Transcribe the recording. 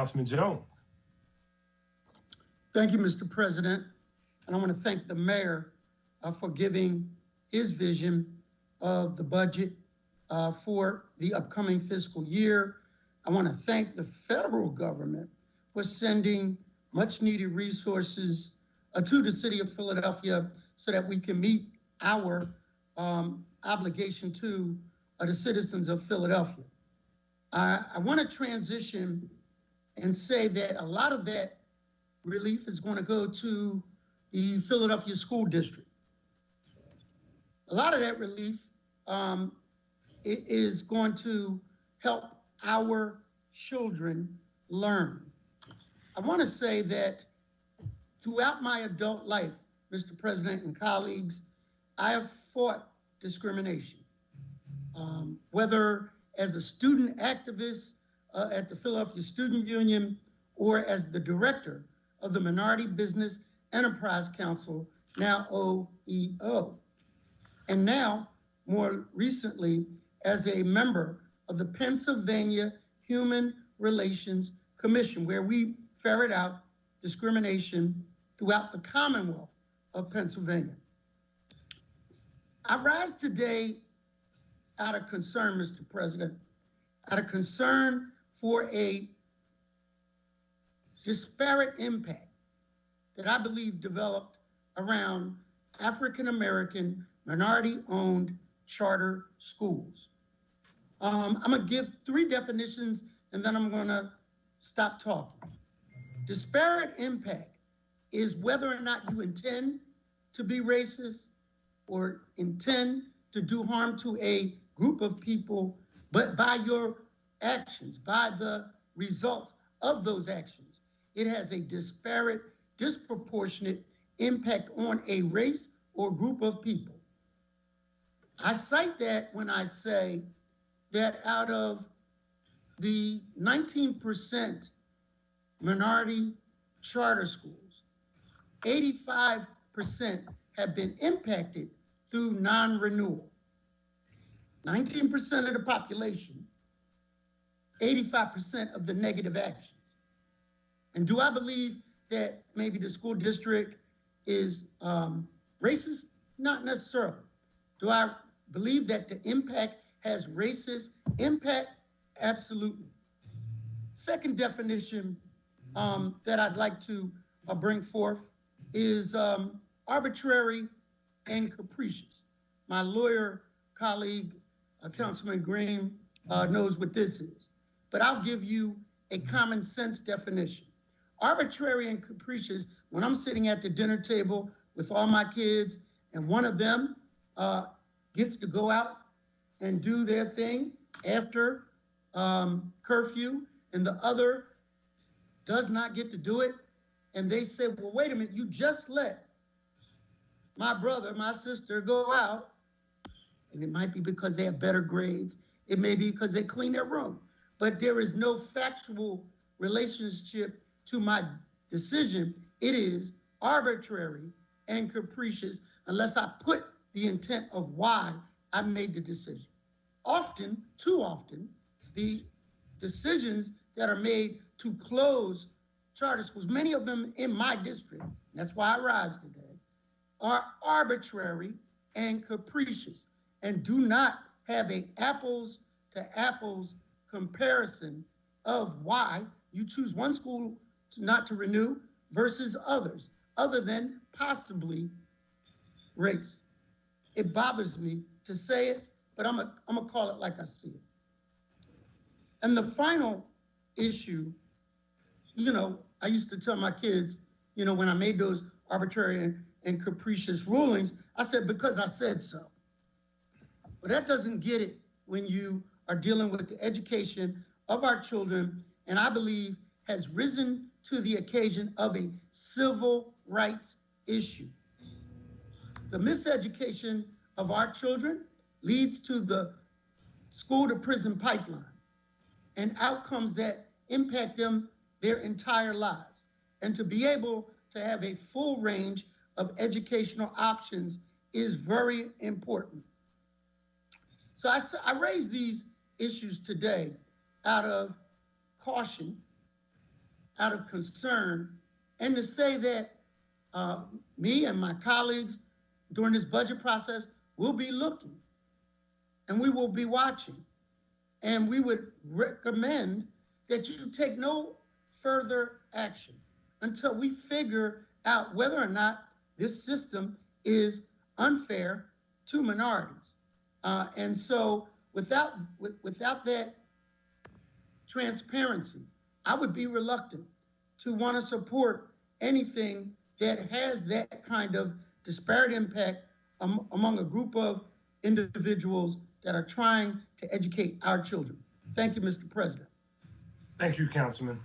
Councilman Jones. Thank you, Mr. President. And I want to thank the mayor for giving his vision of the budget for the upcoming fiscal year. I want to thank the federal government for sending much needed resources to the city of Philadelphia so that we can meet our obligation to the citizens of Philadelphia. I want to transition and say that a lot of that relief is going to go to the Philadelphia School District. A lot of that relief is going to help our children learn. I want to say that throughout my adult life, Mr. President and colleagues, I have fought discrimination, whether as a student activist at the Philadelphia Student Union or as the director of the Minority Business Enterprise Council, now OEO. And now, more recently, as a member of the Pennsylvania Human Relations Commission, where we ferret out discrimination throughout the Commonwealth of Pennsylvania. I rise today out of concern, Mr. President, out of concern for a disparate impact that I believe developed around African-American minority-owned charter schools. I'm gonna give 3 definitions and then I'm gonna stop talking. Disparate impact is whether or not you intend to be racist or intend to do harm to a group of people, but by your actions, by the results of those actions, it has a disparate, disproportionate impact on a race or group of people. I cite that when I say that out of the 19% minority charter schools, 85% have been impacted through non-renewal. 19% of the population, 85% of the negative actions. And do I believe that maybe the school district is racist? Not necessarily. Do I believe that the impact has racist impact? Absolutely. Second definition that I'd like to bring forth is arbitrary and capricious. My lawyer colleague, Councilman Green, knows what this is, but I'll give you a common sense definition. Arbitrary and capricious, when I'm sitting at the dinner table with all my kids and one of them gets to go out and do their thing after curfew and the other does not get to do it, and they say, well, wait a minute, you just let my brother, my sister go out, and it might be because they have better grades, it may be because they clean their room, but there is no factual relationship to my decision. It is arbitrary and capricious unless I put the intent of why I made the decision. Often, too often, the decisions that are made to close charter schools, many of them in my district, that's why I rise today, are arbitrary and capricious and do not have a apples to apples comparison of why you choose one school not to renew versus others, other than possibly race. It bothers me to say it, but I'm gonna call it like I see it. And the final issue, I used to tell my kids, when I made those arbitrary and capricious rulings, I said, because I said so. But that doesn't get it when you are dealing with the education of our children, and I believe has risen to the occasion of a civil rights issue. The miseducation of our children leads to the school to prison pipeline and outcomes that impact them their entire lives. And to be able to have a full range of educational options is very important. So I raise these issues today out of caution out of concern and to say that me and my colleagues during this budget process will be looking and we will be watching. And we would recommend that you take no further action until we figure out whether or not this system is unfair to minorities. And so without that transparency, I would be reluctant to want to support anything that has that kind of disparate impact among a group of individuals that are trying to educate our children. Thank you, Mr. President. Thank you, Councilman.